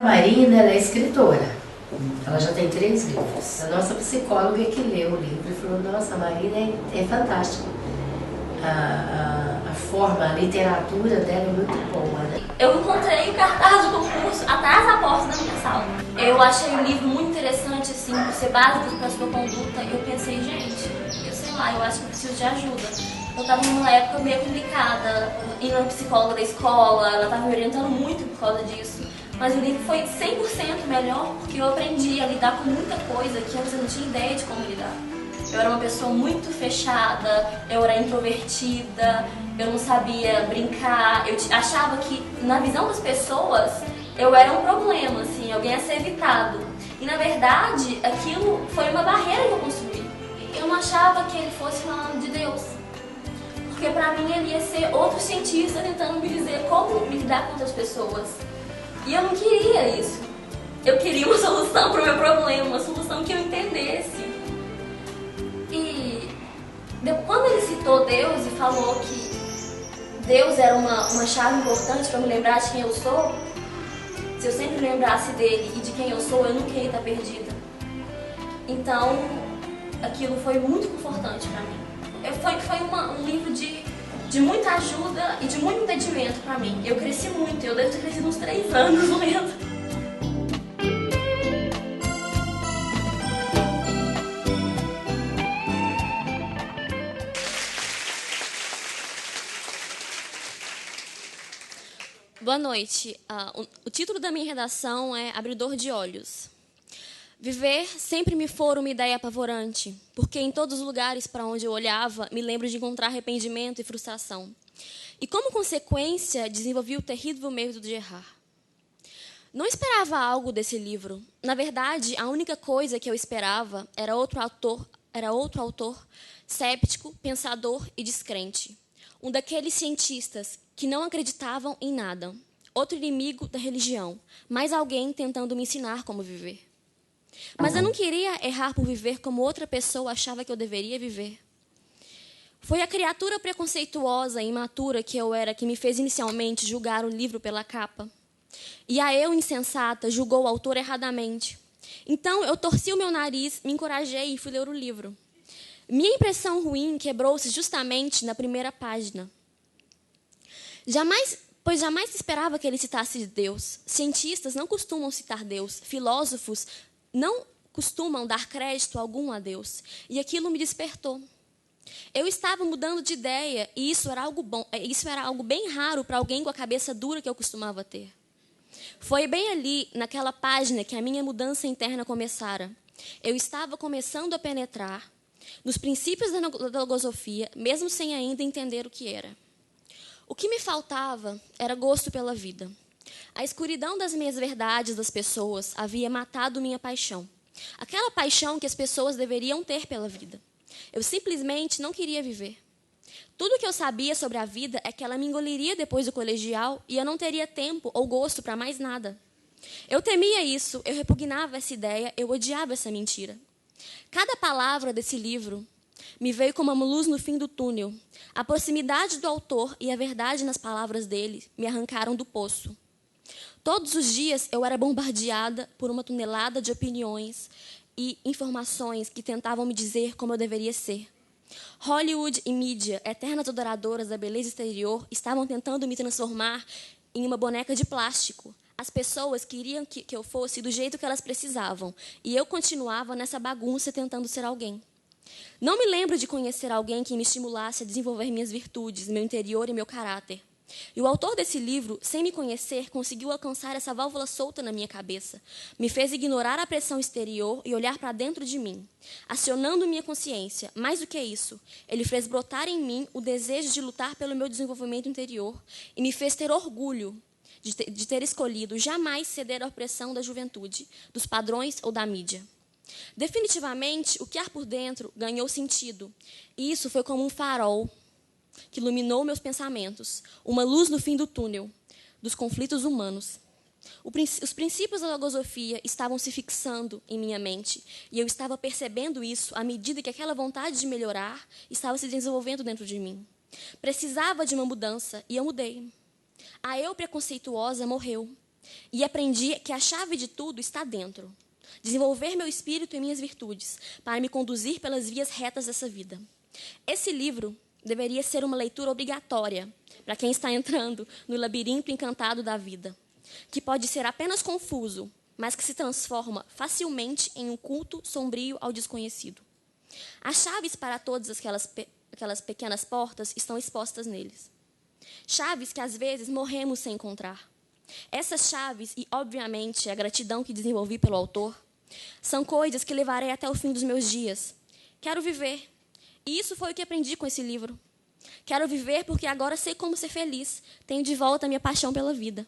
Marina, ela é escritora. Ela já tem 3 livros. A nossa psicóloga que leu o livro e falou: nossa, a Marina é fantástica. A forma, a literatura dela é muito boa, né? Eu encontrei o cartaz do concurso atrás da porta da minha sala. Eu achei o livro muito interessante, assim, por ser básico para a sua conduta. Eu pensei, gente, eu sei lá, eu acho que eu preciso de ajuda. Eu estava numa época meio complicada, indo na psicóloga da escola, ela estava me orientando muito por causa disso. Mas o livro foi 100% melhor porque eu aprendi a lidar com muita coisa que antes eu não tinha ideia de como lidar. Eu era uma pessoa muito fechada, eu era introvertida, eu não sabia brincar, eu achava que na visão das pessoas eu era um problema, assim, alguém a ser evitado. E na verdade aquilo foi uma barreira que eu construí. Eu não achava que ele fosse falando de Deus. Porque pra mim ele ia ser outro cientista tentando me dizer como me lidar com outras pessoas. E eu não queria isso. Eu queria uma solução para o meu problema, uma solução que eu entendesse. E quando ele citou Deus e falou que Deus era uma chave importante para me lembrar de quem eu sou, se eu sempre lembrasse dele e de quem eu sou, eu nunca ia estar perdida. Então, aquilo foi muito confortante para mim. Foi um livro de muita ajuda e de muito entendimento para mim. Eu cresci muito, eu devo ter crescido uns 3 anos lendo. Boa noite. O título da minha redação é Abridor de Olhos. Viver sempre me fora uma ideia apavorante, porque em todos os lugares para onde eu olhava, me lembro de encontrar arrependimento e frustração. E como consequência, desenvolvi o terrível medo de errar. Não esperava algo desse livro. Na verdade, a única coisa que eu esperava era outro autor céptico, pensador e descrente. Um daqueles cientistas que não acreditavam em nada. Outro inimigo da religião, mais alguém tentando me ensinar como viver. Mas eu não queria errar por viver como outra pessoa achava que eu deveria viver. Foi a criatura preconceituosa e imatura que eu era que me fez inicialmente julgar o livro pela capa. E a eu insensata julgou o autor erradamente. Então eu torci o meu nariz, me encorajei e fui ler o livro. Minha impressão ruim quebrou-se justamente na primeira página. Pois jamais se esperava que ele citasse Deus. Cientistas não costumam citar Deus. Filósofos não costumam dar crédito algum a Deus. E aquilo me despertou. Eu estava mudando de ideia e isso era algo bom. Isso era algo bem raro para alguém com a cabeça dura que eu costumava ter. Foi bem ali, naquela página, que a minha mudança interna começara. Eu estava começando a penetrar nos princípios da logosofia, mesmo sem ainda entender o que era. O que me faltava era gosto pela vida. A escuridão das minhas verdades das pessoas havia matado minha paixão. Aquela paixão que as pessoas deveriam ter pela vida. Eu simplesmente não queria viver. Tudo que eu sabia sobre a vida é que ela me engoliria depois do colegial e eu não teria tempo ou gosto para mais nada. Eu temia isso, eu repugnava essa ideia, eu odiava essa mentira. Cada palavra desse livro me veio como uma luz no fim do túnel. A proximidade do autor e a verdade nas palavras dele me arrancaram do poço. Todos os dias eu era bombardeada por uma tonelada de opiniões e informações que tentavam me dizer como eu deveria ser. Hollywood e mídia, eternas adoradoras da beleza exterior, estavam tentando me transformar em uma boneca de plástico. As pessoas queriam que eu fosse do jeito que elas precisavam, e eu continuava nessa bagunça tentando ser alguém. Não me lembro de conhecer alguém que me estimulasse a desenvolver minhas virtudes, meu interior e meu caráter. E o autor desse livro, sem me conhecer, conseguiu alcançar essa válvula solta na minha cabeça. Me fez ignorar a pressão exterior e olhar para dentro de mim, acionando minha consciência. Mais do que isso, ele fez brotar em mim o desejo de lutar pelo meu desenvolvimento interior e me fez ter orgulho de ter escolhido jamais ceder à opressão da juventude, dos padrões ou da mídia. Definitivamente, o que há por dentro ganhou sentido. E isso foi como um farol que iluminou meus pensamentos, uma luz no fim do túnel dos conflitos humanos. Os princípios da logosofia estavam se fixando em minha mente, e eu estava percebendo isso à medida que aquela vontade de melhorar estava se desenvolvendo dentro de mim. Precisava de uma mudança, e eu mudei. A eu preconceituosa morreu. E aprendi que a chave de tudo está dentro. Desenvolver meu espírito e minhas virtudes, para me conduzir pelas vias retas dessa vida. Esse livro deveria ser uma leitura obrigatória para quem está entrando no labirinto encantado da vida, que pode ser apenas confuso, mas que se transforma facilmente em um culto sombrio ao desconhecido. As chaves para todas aquelas pequenas portas estão expostas neles. Chaves que às vezes morremos sem encontrar. Essas chaves, e obviamente a gratidão que desenvolvi pelo autor, são coisas que levarei até o fim dos meus dias. Quero viver. E isso foi o que aprendi com esse livro. Quero viver porque agora sei como ser feliz. Tenho de volta a minha paixão pela vida.